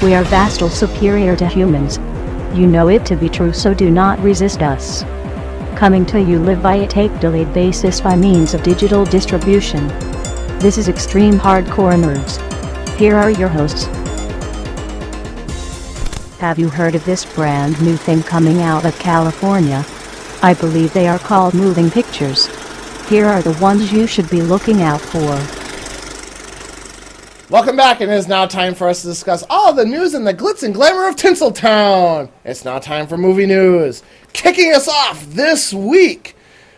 We are vastly superior to humans. You know it to be true, so do not resist us. Coming to you live via tape delayed basis by means of digital distribution. This is Extreme Hardcore Nerds. Here are your hosts. Have you heard of this brand new thing coming out of California? I believe they are called moving pictures. Here are the ones you should be looking out for. Welcome back, and it is now time for us to discuss all the news and the glitz and glamour of Tinseltown. It's now time for movie news. Kicking us off this week,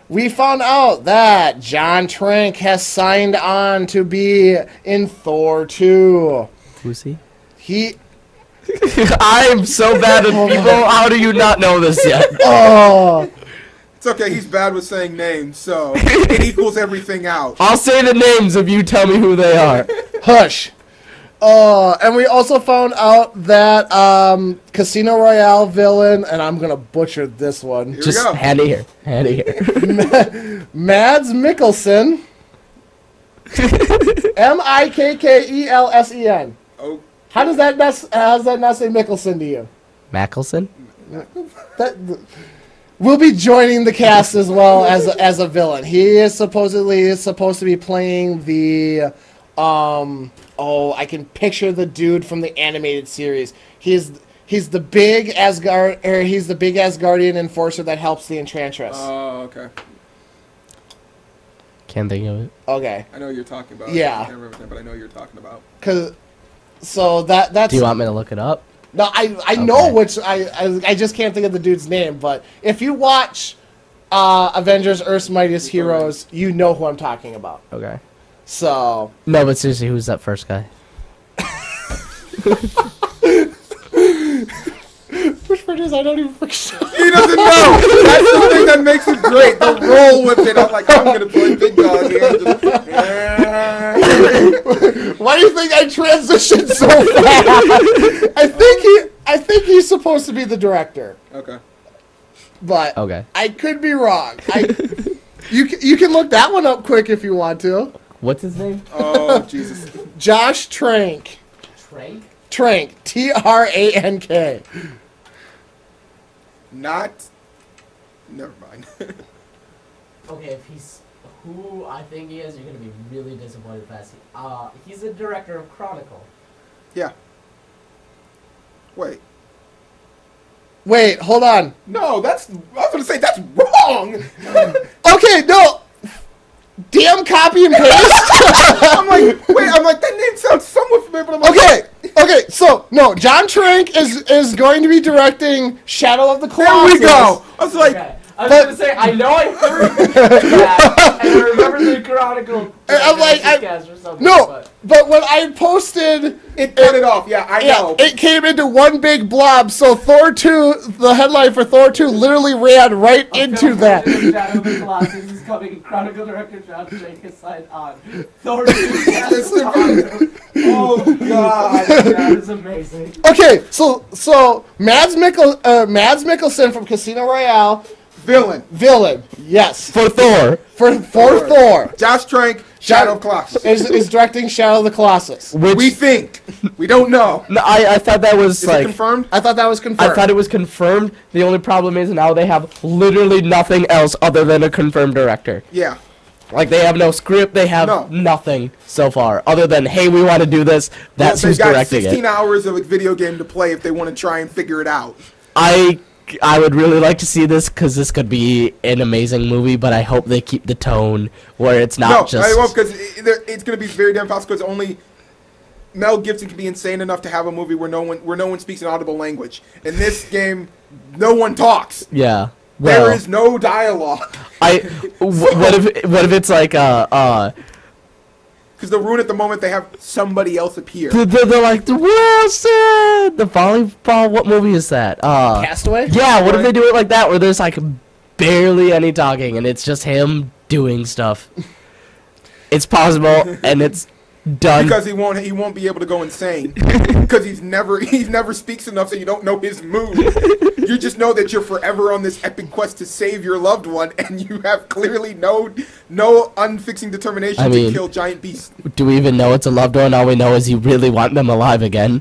we found out that John Trank has signed on to be in Thor 2. Who's he? I am so bad at people. How do you not know this yet? Oh. It's okay, he's bad with saying names, so it equals everything out. I'll say the names if you tell me who they are. Hush. And we also found out that Casino Royale villain, and I'm going to butcher this one. Just hand it here. Hand it here. Mads Mikkelsen. M-I-K-K-E-L-S-E-N. Oh. How does that not say Mikkelsen to you? Mackelson? Will be joining the cast as well as a villain. He is supposed to be playing the I can picture the dude from the animated series. He's the big Asgardian enforcer that helps the Enchantress. Oh, okay. Can't think of it. Okay. I know what you're talking about. Yeah. I can't remember that, but I know what you're talking about. That's. Do you want me to look it up? No, I know which I just can't think of the dude's name. But if you watch Avengers: Earth's Mightiest Heroes, you know who I'm talking about. Okay. So. No, but seriously, who's that first guy? Which Avengers? I don't even freaking know. He doesn't know. That's the thing that makes it great. The roll with it. I'm like, I'm gonna play big dog here. Why do you think I transitioned so fast? I think he's supposed to be the director. Okay. But Okay. I could be wrong. You can look that one up quick if you want to. What's his name? Oh, Jesus. Josh Trank. Trank? Trank. T-R-A-N-K. Not. Never mind. Okay, if he's who I think he is, you're gonna be really disappointed fast. He's the director of Chronicle. Yeah. Wait, hold on. no, I was gonna say that's wrong. Okay, no. Damn copy and paste. I'm like, that name sounds somewhat familiar, but I'm like, Okay, so, no, John Trank is going to be directing Shadow of the there Colossus. we go. I was like, Okay. I was gonna say I know I heard that and I remember the Chronicle. I'm like, podcast or something, no, but when I posted, it cut it off. Yeah, I know. it came into one big blob, so Thor 2, the headline for Thor 2 literally ran right into that. Shadow of the Colossus is coming. Chronicle director John Trank has signed on. Thor 2. Oh, God. That is amazing. Okay, so Mads Mikkelsen from Casino Royale, villain, yes, For Thor. for Thor. Josh Trank, Shadow of Colossus. is directing Shadow of the Colossus. Which We think. We don't know. No, I thought that was Is like. it confirmed? I thought that was confirmed. I thought it was confirmed. The only problem is now they have literally nothing else other than a confirmed director. Yeah. Like, they have no script, they have nothing so far, other than, hey, we want to do this, that's who's directing They've got 16 it. hours of a video game to play if they want to try and figure it out. I would really like to see this, because this could be an amazing movie, but I hope they keep the tone where it's not just... No, I won't, because it's going to be very damn fast, because only Mel Gibson can be insane enough to have a movie where no one speaks an audible language. In this game, no one talks. Yeah. Well, There is no dialogue. What if it's like Because they'll ruin it the moment they have somebody else appear. they're like the Wilson, the volleyball. What movie is that? Castaway? Yeah. What if they do it like that, where there's like barely any talking and it's just him doing stuff? It's possible, and it's done. Because he won't be able to go insane. Because he never speaks enough, so you don't know his mood. You just know that you're forever on this epic quest to save your loved one, and you have clearly no unfixing determination to kill giant beasts. Do we even know it's a loved one? All we know is you really want them alive again.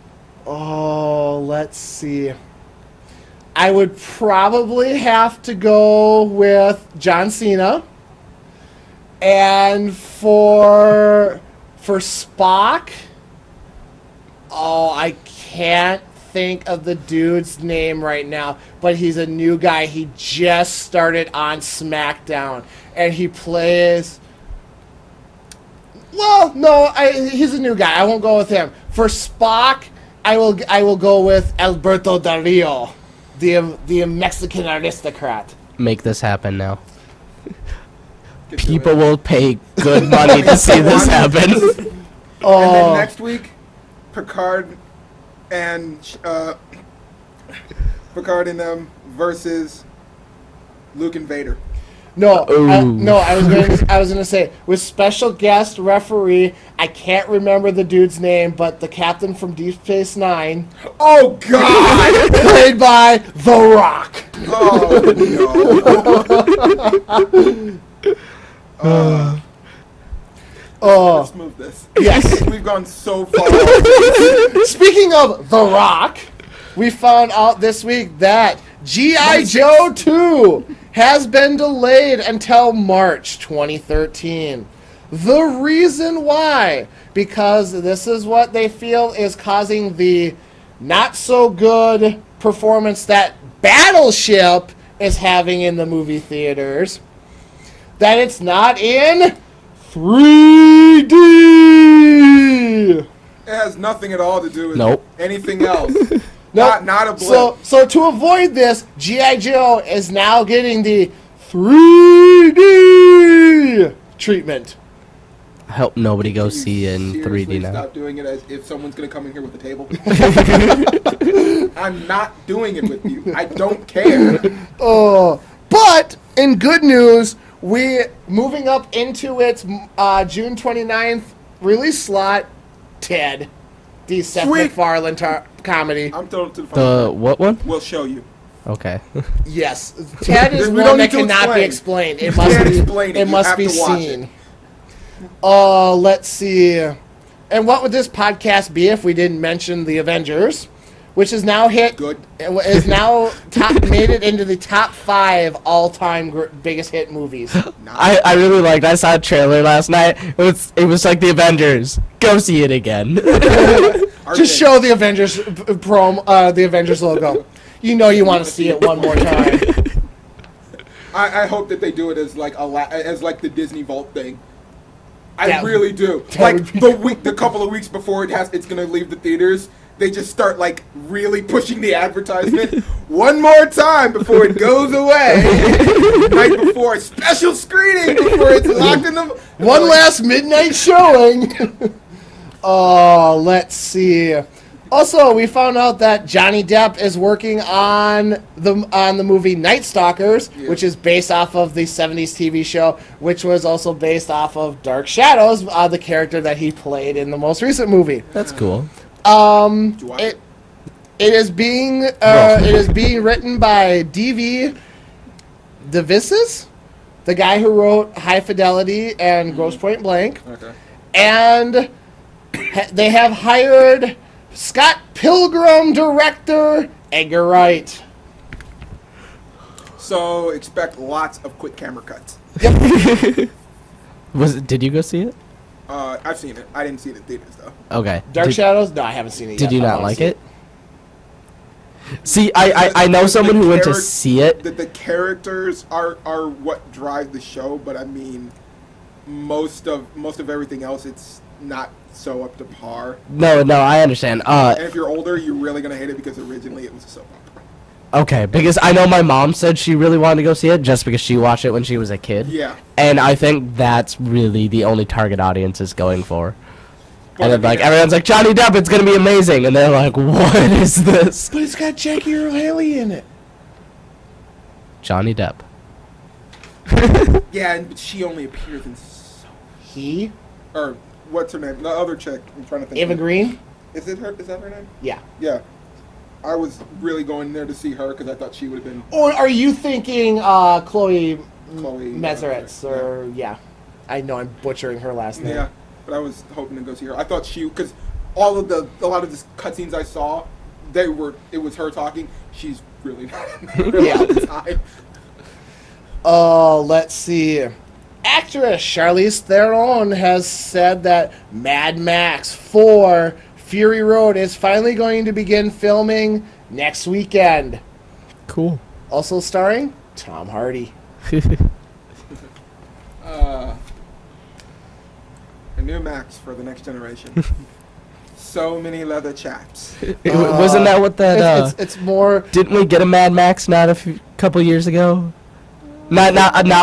let's see. I would probably have to go with John Cena. And for Spock, I can't think of the dude's name right now, but he's a new guy. He just started on SmackDown, and he plays. Well, no, he's a new guy. I won't go with him. For Spock, I will go with Alberto Del Rio, the Mexican aristocrat. Make this happen now. People will pay good money to see this happen. And then next week, Picard and them versus Luke and Vader. No, I was gonna say with special guest referee. I can't remember the dude's name, but the captain from Deep Space Nine. Oh God! Played by The Rock. Oh no. Let's move this. Yes, we've gone so far. Speaking of The Rock, we found out this week that G.I. Joe 2 has been delayed until March 2013. The reason why, because this is what they feel is causing the not so good performance that Battleship is having in the movie theaters, that it's not in 3D. It has nothing at all to do with anything else. Nope. Not a blip. So to avoid this, G.I. Joe is now getting the 3D treatment. I hope nobody goes see in 3D now. Stop doing it as if someone's going to come in here with a table. I'm not doing it with you. I don't care. But in good news, we moving up into its June 29th release slot, Ted, the Seth MacFarlane comedy. I'm throwing it to the The what one? We'll show you. Okay. Yes, Ted is one that cannot be explained. It must be seen. Let's see. And what would this podcast be if we didn't mention the Avengers, which is now made it into the top 5 all-time biggest hit movies. I really liked. I saw a trailer last night. It was like the Avengers. Go see it again. Just show the Avengers the Avengers logo. You know you want to see it one more time. I hope that they do it as like the Disney Vault thing. I really do. Like the couple of weeks before it's gonna leave the theaters, they just start like really pushing the advertisement one more time before it goes away. Night before a special screening before it's locked in the one last midnight showing. Let's see. Also, we found out that Johnny Depp is working on the movie Night Stalkers, which is based off of the 70s TV show, which was also based off of Dark Shadows, the character that he played in the most recent movie. That's cool. It is being written by D.V. DeVisses, the guy who wrote High Fidelity and Grosse Point Blank. Okay. And they have hired Scott Pilgrim director Edgar Wright. So expect lots of quick camera cuts. Yep. Did you go see it? I've seen it. I didn't see it in theaters though. Okay. Dark Shadows? No, I haven't seen it yet. Did you not like it? See, I know someone who went to see it. The characters are what drive the show, but I mean, most of everything else, it's not so up to par. No, I understand. And if you're older, you're really gonna hate it because originally it was a soap opera. Okay, because I know my mom said she really wanted to go see it just because she watched it when she was a kid. Yeah. And I think that's really the only target audience is going for. But and then, like, everyone's like, Johnny Depp, it's gonna be amazing, and they're like, what is this? But it's got Jackie Earle Haley in it. Johnny Depp. Yeah, but she only appears in He? or what's her name? The other chick. I'm trying to think. Eva Green? Is it her? Is that her name? Yeah. Yeah. I was really going there to see her because I thought she would have been Or are you thinking Chloe Meseretz? Yeah. I know I'm butchering her last name. Yeah, but I was hoping to go see her. I thought a lot of the cutscenes I saw, it was her talking. She's really not in there all the time. Let's see. Actress Charlize Theron has said that Mad Max 4 Fury Road is finally going to begin filming next weekend. Cool. Also starring Tom Hardy. A new Max for the next generation. So many leather chaps. Wasn't that what that? It's more. Didn't we get a Mad Max not a couple years ago? Not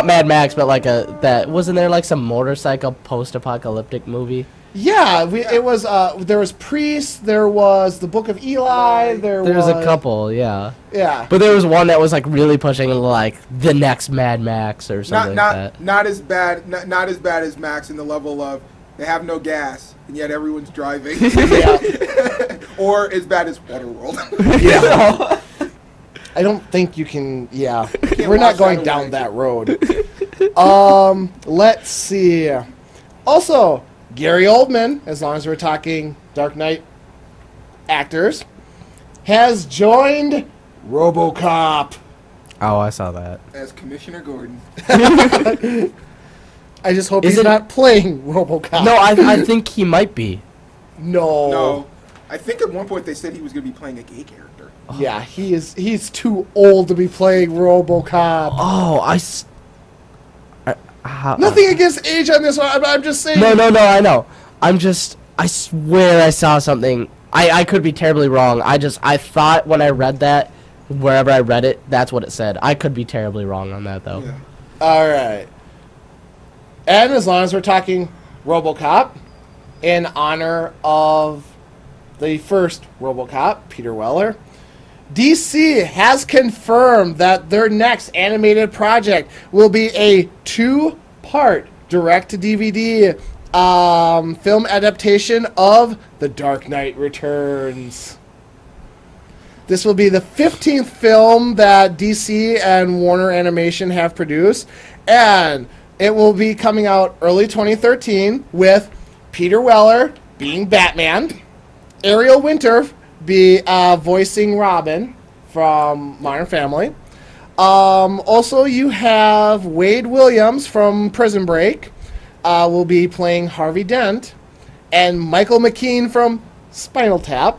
Mad Max, but like that. Wasn't there like some motorcycle post-apocalyptic movie? Yeah, it was. There was Priest. There was the Book of Eli. There was a couple, yeah. Yeah. But there was one that was like really pushing like the next Mad Max or something like that. Not as bad. Not as bad as Max in the level of they have no gas and yet everyone's driving. Yeah. Or as bad as Waterworld. Yeah. I don't think you can. Yeah. We're not going down that road. Let's see. Also, Gary Oldman, as long as we're talking Dark Knight actors, has joined RoboCop. Oh, I saw that. As Commissioner Gordon. I just hope he's not playing RoboCop. No, I think he might be. No. I think at one point they said he was going to be playing a gay character. Yeah, he's too old to be playing RoboCop. Oh, Nothing against age on this one. I'm just saying. No, I know. I swear I saw something. I could be terribly wrong. I thought when I read that, wherever I read it, that's what it said. I could be terribly wrong on that, though. Yeah. All right. And as long as we're talking RoboCop, in honor of the first RoboCop, Peter Weller, DC has confirmed that their next animated project will be a 2-part direct-to-DVD film adaptation of The Dark Knight Returns. This will be the 15th film that DC and Warner Animation have produced, and it will be coming out early 2013 with Peter Weller being Batman, Ariel Winter voicing Robin from Modern Family. Also, you have Wade Williams from Prison Break will be playing Harvey Dent, and Michael McKean from Spinal Tap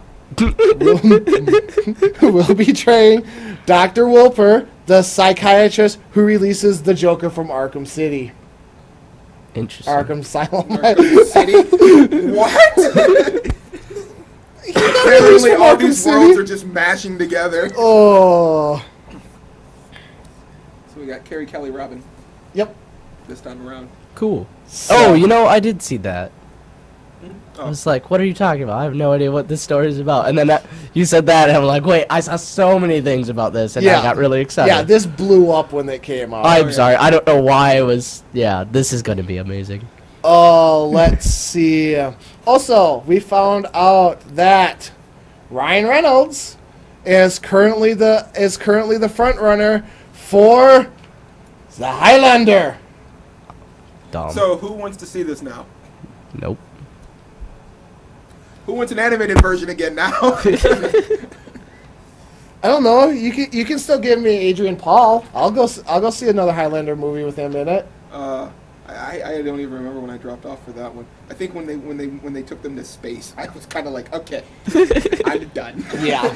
will be portraying Dr. Wolper, the psychiatrist who releases the Joker from Arkham City. Interesting. Arkham Asylum. Arkham City? What? Apparently all these worlds are just mashing together. Oh. So we got Carrie Kelly Robin Yep. this time around. Cool. So- I did see that. Oh. I was like, what are you talking about? I have no idea what this story is about. And then you said that, and I'm like, wait, I saw so many things about this, and I got really excited. Yeah, this blew up when it came out. I'm sorry. I don't know why it was... Yeah, this is going to be amazing. Oh, let's see. Also, we found out that Ryan Reynolds is currently the front runner for the Highlander. Dumb. So who wants to see this now? Nope. Who wants an animated version again now? I don't know. You can still give me Adrian Paul. I'll go see another Highlander movie with him in it. I don't even remember when I dropped off for that one. I think when they took them to space, I was kind of like, okay, I'm done. Yeah.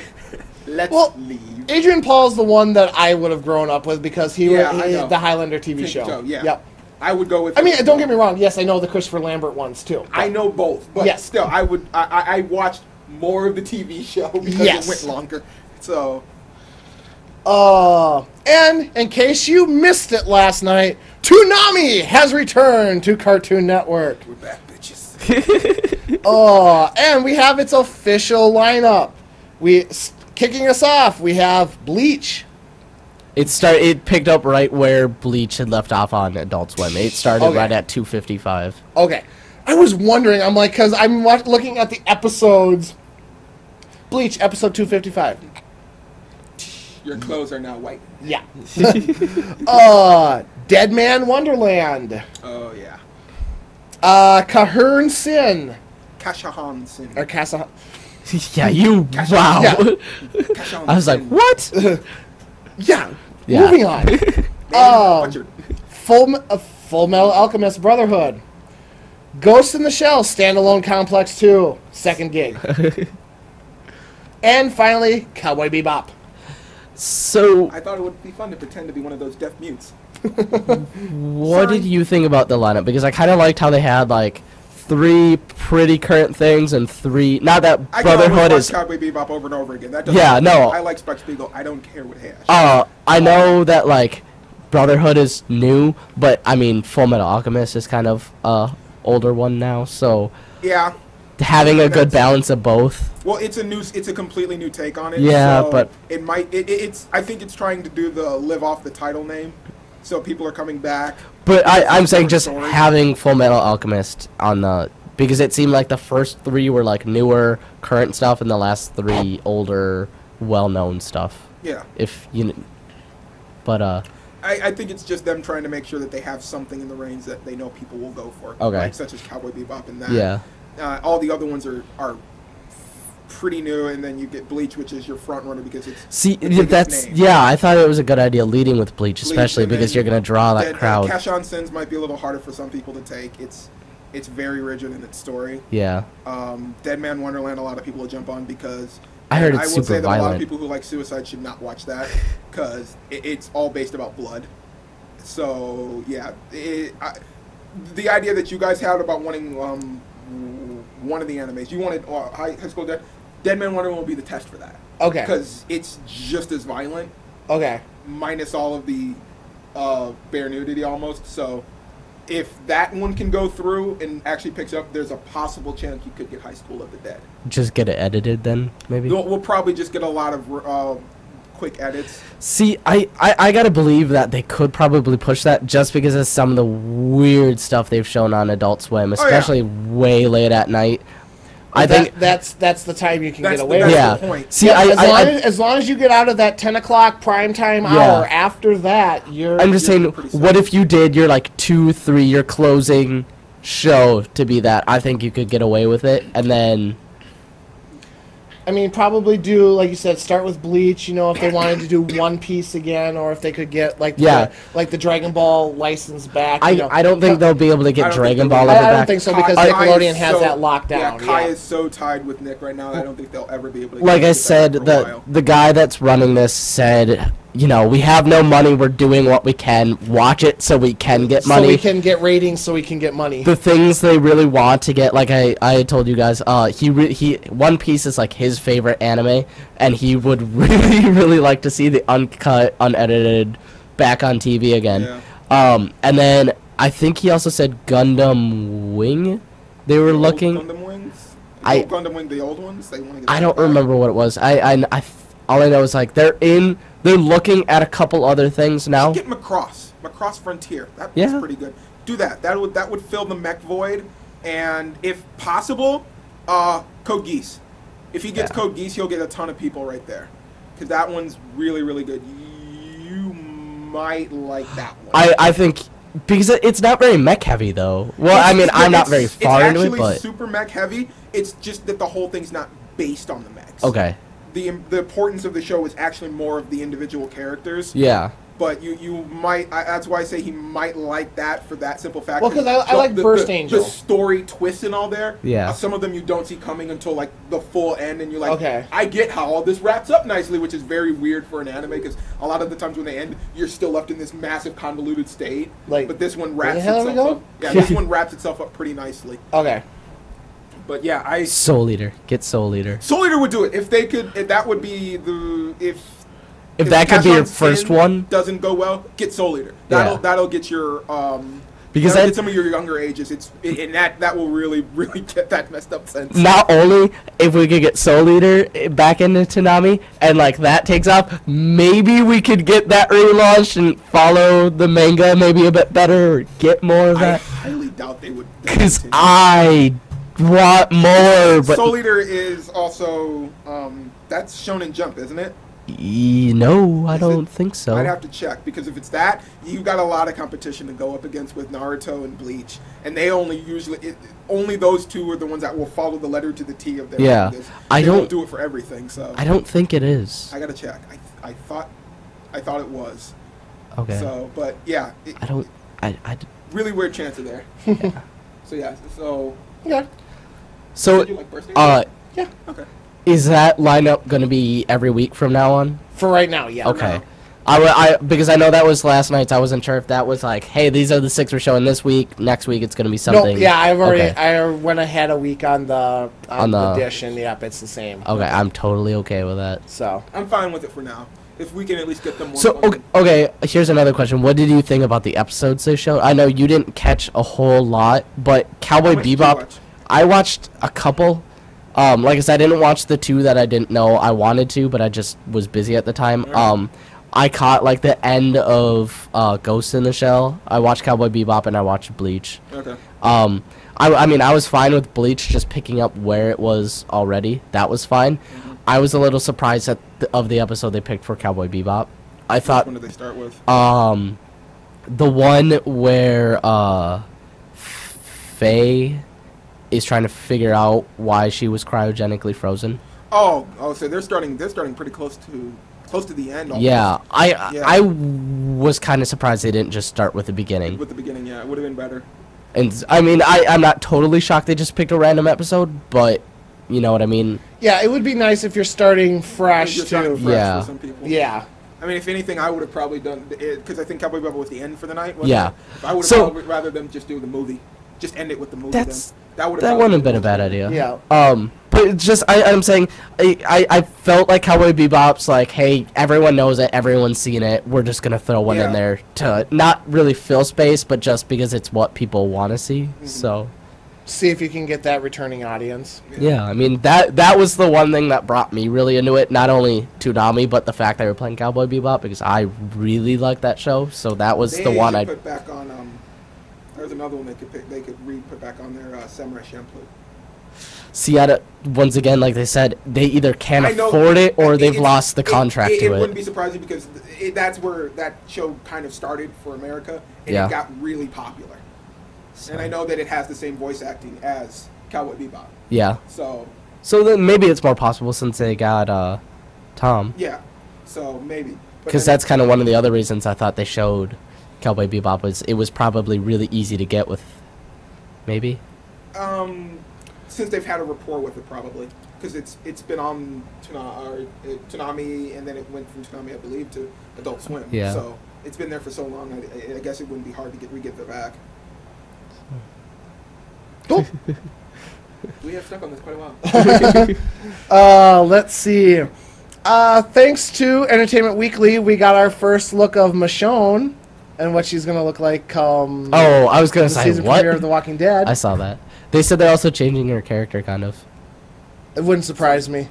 Let's leave. Adrian Paul's the one that I would have grown up with because he I was know. the Highlander TV show. Yeah. Yep. I would go with. I mean, don't get me wrong. Yes, I know the Christopher Lambert ones too. I know both, but Yes. still, I would. I watched more of the TV show because Yes. it went longer. So. And in case you missed it last night, Toonami has returned to Cartoon Network. We're back, bitches. And we have its official lineup. Kicking us off, we have Bleach. It picked up right where Bleach had left off on Adult Swim. It started Okay. right at 2:55. Okay. I was wondering, I'm like, because I'm looking at the episodes. Bleach, episode 255. Your clothes are now white. Yeah. Dead Man Wonderland. Oh yeah. Kahern Sin. Kashahan Sin. Or Casa. Yeah, you. Cash Wow. Yeah. Cash on I was like, Sin. what? Yeah. Yeah. Moving on. Man butchered. Full Metal Alchemist Brotherhood. Ghost in the Shell Standalone Complex 2. Second gig. And finally, Cowboy Bebop. So, I thought it would be fun to pretend to be one of those deaf mutes. what Sorry. did you think about the lineup? Because I kind of liked how they had, like, 3 pretty current things and 3... Not that I can Brotherhood always is... watch Cowboy Bebop over and over again. That doesn't Yeah, matter. no. I like Spike Spiegel. I don't care what hash. I know that, like, Brotherhood is new, but, I mean, Full Metal Alchemist is kind of older one now, so... Yeah. Having a good That's- balance of both. Well, it's a completely new take on it. Yeah, so but- it might. It's. I think it's trying to do the live off the title name, so people are coming back. But I'm saying just Story. having Full Metal Alchemist on the... Because it seemed like the first 3 were, like, newer, current stuff, and the last 3 older, well-known stuff. Yeah. If you... But, I think it's just them trying to make sure that they have something in the range that they know people will go for. Okay. Like, such as Cowboy Bebop and that. yeah. All the other ones are pretty new, and then you get Bleach, which is your front runner because it's See, the biggest that's... name. Yeah, I thought it was a good idea leading with Bleach, especially and because then- you're going to draw that Then, crowd. Cash on Sins might be a little harder for some people to take. It's very rigid in its story. Yeah. Dead Man Wonderland, a lot of people will jump on because I heard I it's will super say that a lot of violent. people who like Suicide should not watch that because it's all based about blood. So yeah, the idea that you guys had about wanting one of the animes, you wanted High School Dead Man Wonderland will be the test for that. Okay. Because it's just as violent, Okay. minus all of the bare nudity almost. So if that one can go through and actually picks up, there's a possible chance you could get High School of the Dead. Just get it edited then, maybe? We'll probably just get a lot of quick edits. See, I gotta believe that they could probably push that just because of some of the weird stuff they've shown on Adult Swim, especially way late at night. I think that's the time you can That's get the- away that's with yeah. it. the point. See, Yeah, I, as long as you get out of that 10 o'clock prime time Yeah. hour, after that, you're... I'm just saying, pretty safe. what if you did your like 2-3 your closing show to be that? I think you could get away with it, and then I mean, probably do, like you said, start with Bleach, you know, if they wanted to do One Piece again, or if they could get, like, Yeah. the Dragon Ball license back. You know. I don't think they'll be able to I get don't Dragon think Ball they over will. I don't back. think so, because Kai Nickelodeon is has so- that locked down. Yeah, Kai yeah. is so tied with Nick right now that I don't think they'll ever be able to Like get I that said, for a the while. the guy that's running this said, you know, we have no money, we're doing what we can. Watch it so we can get money. So we can get ratings, so we can get money. The things they really want to get, like I told you guys, he One Piece is like his favorite anime, and he would really like to see the uncut, unedited back on TV again. Yeah. And then I think he also said Gundam Wing. They were The old looking. Gundam Wings. I- Gundam Wing, the old ones. They want to get. I that don't back. remember what it was. All I know is like they're looking at a couple other things now. Get Macross Frontier. That's Yeah. pretty good. Do that. That would fill the mech void, and if possible, Code Geass. If he gets Yeah. Code Geass, he'll get a ton of people right there, because that one's really good. You might like that one. I think because it's not very mech heavy though. Well, I mean I'm not very far it's into it, actually but super mech heavy. It's just that the whole thing's not based on the mechs. okay, The importance of the show is actually more of the individual characters. yeah. But you might. That's why I say he might like that for that simple fact. Well, 'cause I like Burst Angel. The story twists and all there. Yeah. Some of them you don't see coming until like the full end, and you're like, Okay. I get how all this wraps up nicely, which is very weird for an anime because a lot of the times when they end, you're still left in this massive convoluted state. Like, but this one where the wraps hell are we itself going? up. Yeah, this one wraps itself up pretty nicely. Okay. But yeah, Soul Eater, get Soul Eater. Soul Eater would do it if they could. If that would be the If that could Cash be your on first Sin one, doesn't go well, get Soul Eater. Yeah. That'll get your because that'll that get some of your younger ages. And that will really get that messed up sense. not only if we could get Soul Eater back into Toonami and like that takes off, maybe we could get that relaunched and follow the manga maybe a bit better or get more of I that. highly doubt they would. Because continue. I want more, but Soul Eater is also that's Shonen Jump, isn't it? No, I don't think so. I'd have to check, because if it's that, you've got a lot of competition to go up against with Naruto and Bleach, and they only only those two are the ones that will follow the letter to the T of their manga. They don't do it for everything, so I don't think it is. I gotta check. I thought it was. Okay. So, but yeah, really weird chance of there. Yeah. So Yeah. So, you like birthday? Yeah. Okay. is that lineup gonna be every week from now on? For right now, yeah. Okay. Because I know that was last night's. I wasn't sure if that was like, hey, these are the 6 we're showing this week. Next week it's gonna be something. No, yeah, I've already. Okay. I went ahead a week on the edition. Yep, it's the same. Okay, I'm totally okay with that. So I'm fine with it for now. If we can at least get them more. So okay, here's another question. What did you think about the episodes they showed? I know you didn't catch a whole lot, but Cowboy much did you Bebop, watch? I watched a couple. Like I said, I didn't watch the 2 that I didn't know I wanted to, but I just was busy at the time. Alright. I caught like the end of Ghost in the Shell. I watched Cowboy Bebop and I watched Bleach. Okay. I mean, I was fine with Bleach just picking up where it was already. That was fine. Mm-hmm. I was a little surprised of the episode they picked for Cowboy Bebop. I thought Which one did they start with? the one where Faye is trying to figure out why she was cryogenically frozen. Oh, so they're starting pretty close to the end. Almost. Yeah, Yeah. I was kind of surprised they didn't just start with the beginning. With the beginning, yeah, it would have been better. And I mean, I'm not totally shocked they just picked a random episode, but you know what I mean. yeah, it would be nice if you're starting fresh You're starting too. fresh Yeah. for some people. Yeah. I mean, if anything, I would have probably done it because I think Cowboy Bebop was the end for the night. Wasn't Yeah. it? I would have So- probably rather them just do the movie, just end it with the movie. That's- then. That would That wouldn't have been a bad idea. Yeah. But it's just I'm saying I felt like Cowboy Bebop's like, hey, everyone knows it, everyone's seen it. We're just gonna throw one in Yeah. there to not really fill space, but just because it's what people want to see. So See if you can get that returning audience. yeah, I mean that was the one thing that brought me really into it. Not only Toonami, but the fact they were playing Cowboy Bebop because I really liked that show. So that was the one I put back on. There's another one they could put back on their Samurai Champloo. see. Once again, like they said, they either can't I know, afford it or they've it's- lost the contract it to wouldn't it. be surprising because that's where that show kind of started for America, and Yeah. it got really popular. And I know that it has the same voice acting as Cowboy Bebop. Yeah. So, So then maybe it's more possible since they got Tom. yeah. So, maybe. But Because then- that's kind of one of the other reasons I thought they showed Cowboy Bebop was it was probably really easy to get with, maybe. Since they've had a rapport with it, probably. Because it's been on Toonami, and then it went from Toonami, I believe, to Adult Swim. Yeah. So, it's been there for so long, I guess it wouldn't be hard to re-get it back. Cool. We have stuck on this quite a while. Let's see. Thanks to Entertainment Weekly, we got our first look of Michonne and what she's gonna look like come Oh, I was gonna the say season what? premiere of The Walking Dead. I saw that. They said they're also changing her character, kind of. It wouldn't surprise me.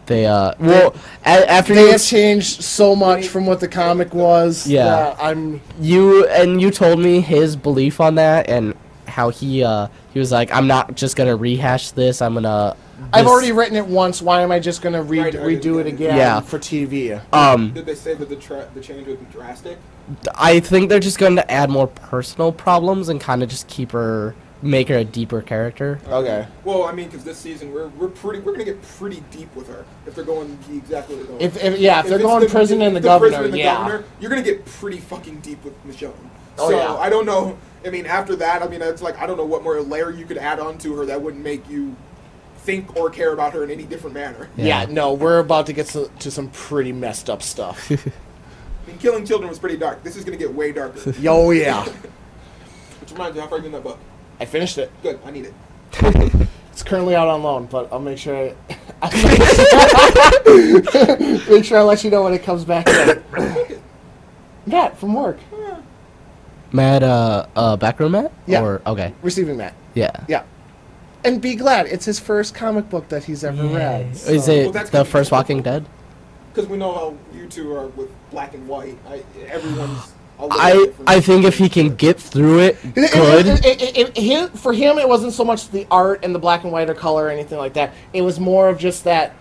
They after They you have changed so much from what the comic was. Yeah. that you told me his belief on that and how he was like, I'm not just gonna rehash this. I'm gonna. I've already written it once. Why am I just gonna redo it again Yeah. for TV? Did they say that the change would be drastic? I think they're just going to add more personal problems and kind of just make her a deeper character. Okay. Well, I mean, because this season we're gonna get pretty deep with her if they're going exactly what they're going. If they're it's going prison and the governor, yeah. You're gonna get pretty fucking deep with Michonne. Oh, So yeah. I don't know. I mean, after that, I mean, it's like I don't know what more layer you could add on to her that wouldn't make you think or care about her in any different manner. Yeah, no, we're about to get to some pretty messed up stuff. I mean, killing children was pretty dark. This is gonna get way darker. Yo, yeah. Which reminds me, how far are you in that book? I finished it. Good, I need it. It's currently out on loan, but I'll make sure make sure I let you know when it comes back in. Matt from work. Matt, backroom Matt? Yeah. Or, okay. Receiving Matt. Yeah. Yeah. And be glad, it's his first comic book that he's ever read. Is so- it Well, that's the gonna be first difficult. Walking Dead? Because we know how you two are with black and white. Everyone's. A little different. I think if he can get through it, good. For him, it wasn't so much the art and the black and white or color or anything like that. It was more of just that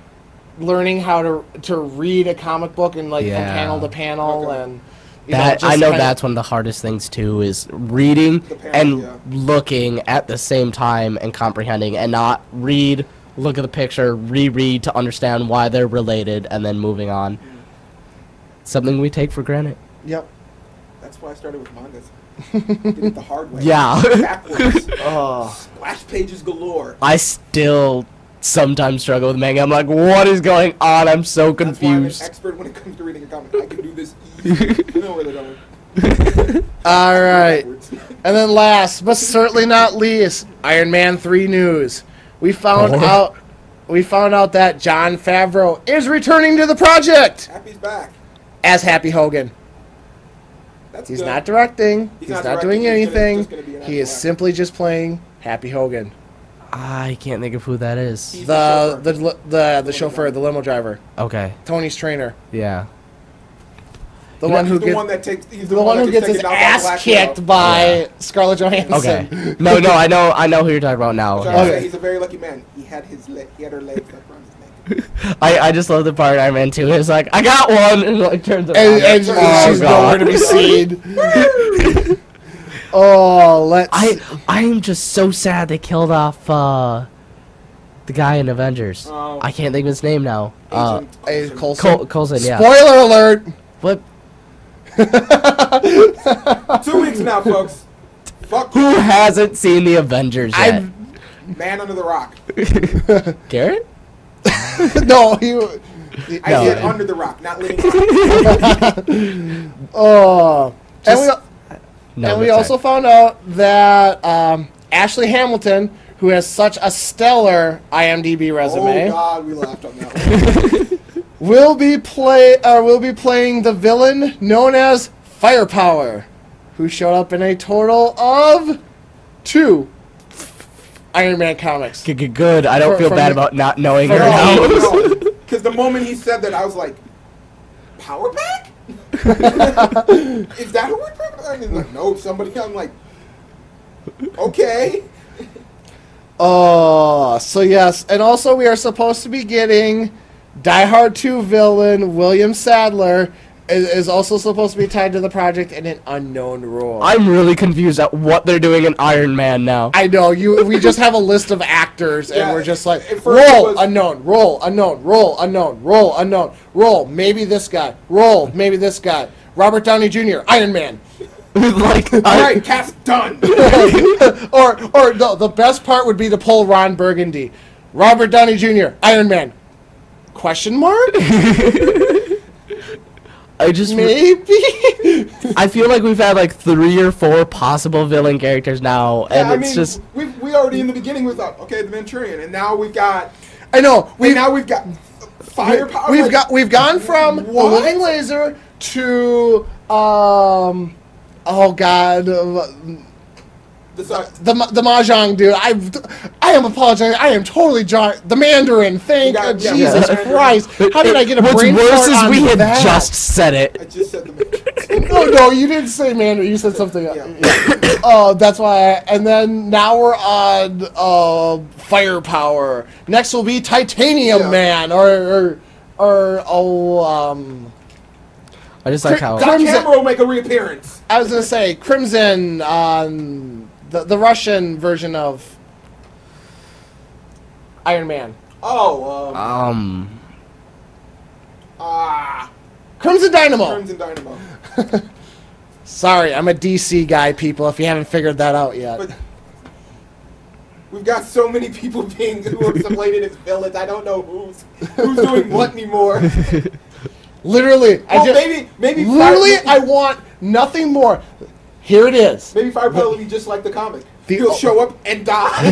learning how to read a comic book and like from Yeah. panel to panel Okay. and That just I know kinda- that's one of the hardest things too is reading The panel, and yeah. looking at the same time and comprehending and not read, look at the picture, reread to understand why they're related and then moving on. Something we take for granted. Yep. That's why I started with mangas. Did it the hard way. Yeah. Backwards. Oh. Splash pages galore. I still sometimes struggle with manga. I'm like, what is going on? I'm so That's why I'm an confused. expert when it comes to reading a comic. I can do this easily. I know where they're going. All right. Backwards. And then last, but certainly not least, Iron Man 3 news. We found Oh. out that Jon Favreau is returning to the project Happy's back. as Happy Hogan. That's He's good. not directing. He's not directing, doing he's anything. just gonna be an He is actor. simply just playing Happy Hogan. I can't think of who that is. He's The chauffeur, the limo driver, Okay. Tony's trainer, Yeah. the He's one who the gets one that takes. He's the one who that gets gets his taken out by the ass black kicked widow. by Yeah. Scarlett Johansson. Okay. No, I know who you're talking about now. I'm trying to Okay. say he's a very lucky man. He had her legs up around his neck. I just love the part Iron Man 2 is like, I got one, and like turns around. And Oh, she's God. nowhere to be seen. Oh, let's. I am just so sad they killed off the guy in Avengers. Oh. I can't think of his name now. Agent Coulson. Coulson. Coulson, yeah. Spoiler alert. What? 2 weeks now, folks. Fuck Who hasn't seen the Avengers yet? Man Under the Rock. Garrett? No, I No. said Under the Rock, not Living Rock. oh, Just- No, and we that's also right. found out that Ashley Hamilton, who has such a stellar IMDb resume, Oh God, we laughed on that one. will be playing the villain known as Firepower, who showed up in a total of 2 Iron Man comics. Good. I don't For- feel from bad the- about not knowing from her the- now. No, because the moment he said that, I was like, Power Pack? Is that who we're talking about? And he's like, no, somebody. I'm like, okay. Oh, so yes, and also we are supposed to be getting Die Hard 2 villain William Sadler is also supposed to be tied to the project in an unknown role. I'm really confused at what they're doing in Iron Man now. I know we just have a list of actors and Yeah, we're just like at first it roll was- unknown, roll unknown, roll unknown, roll unknown, roll maybe this guy, roll maybe this guy. Robert Downey Jr. Iron Man. Like, All right, cast done. or no, the best part would be to pull Ron Burgundy. Robert Downey Jr. Iron Man. Question mark? I just Maybe. I feel like we've had like 3 or 4 possible villain characters now, and Yeah, I it's mean, just we already in the beginning we thought, okay, the Manchurian, and now we've got I know. we've got Firepower. We've gone from a What? living laser to oh god, the mahjong dude. I am apologizing. I am totally the Mandarin. Thank Yeah, Jesus yeah. Christ. How did I get a What's brain worse fart is on we had that? just said I it. just said the Manchurian. No, you didn't say Mandarin. You said something else. Yeah. Oh, that's why. And then now we're on Firepower. Next will be Titanium Yeah. Man, or I just like how Doc Crimson- Hammer will make a reappearance. I was gonna say Crimson, the Russian version of Iron Man. Oh, Crimson Dynamo. Crimson Dynamo. Sorry, I'm a DC guy, people. If you haven't figured that out yet. But we've got so many people who are slated as villains. I don't know who's doing what anymore. Literally, Well, maybe literally, Fire- I want nothing more. Here it is. maybe Firepower will be just like the comic. The- He'll show up and die.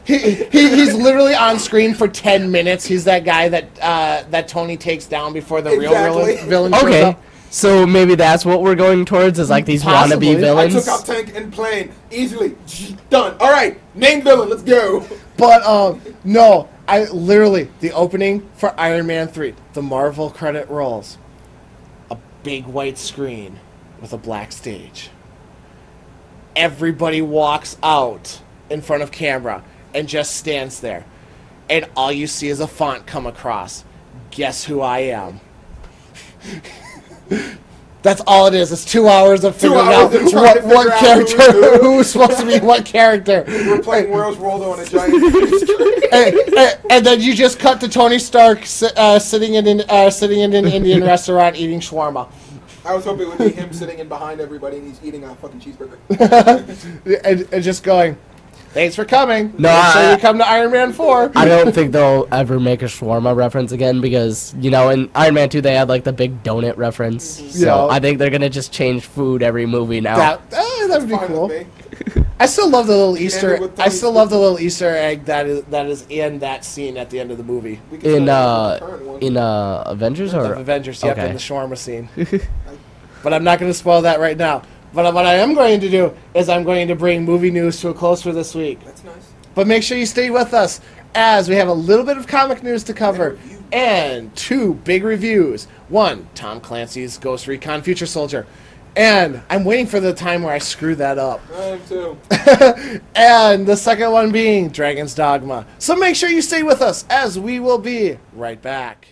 He's literally on screen for 10 minutes. He's that guy that Tony takes down before the real Exactly. villain shows okay. up. So maybe that's what we're going towards is like these Possibly. wannabe I villains. took out tank and plane easily. Done. All right, name villain. Let's go. But no, I literally the opening for Iron Man 3, the Marvel credit rolls, a big white screen with a black stage. Everybody walks out in front of camera and just stands there. and all you see is a font come across. Guess who I am? That's all it is. It's 2 hours of figuring out what character, who's supposed to be what character. We're playing Where's Waldo on a giant and then you just cut to Tony Stark sitting in an Indian restaurant eating shawarma. I was hoping it would be him sitting in behind everybody and he's eating a fucking cheeseburger. and just going, thanks for coming. No, Make sure you come to Iron Man 4. I don't think they'll ever make a shawarma reference again because, you know, in Iron Man 2 they had like the big donut reference. So Yeah. I think they're going to just change food every movie now. That would be Fine cool. with me. I still love the little Easter. with I still love the little Easter egg that is in that scene at the end of the movie. We can start with the current one. Avengers Of or Avengers, yep, okay. in the shawarma scene. But I'm not going to spoil that right now. But what I am going to do is I'm going to bring movie news to a close for this week. That's nice. But make sure you stay with us as we have a little bit of comic news to cover and 2 big reviews. One, Tom Clancy's Ghost Recon Future Soldier. And I'm waiting for the time where I screw that up. I am too. And the second one being Dragon's Dogma. So make sure you stay with us as we will be right back.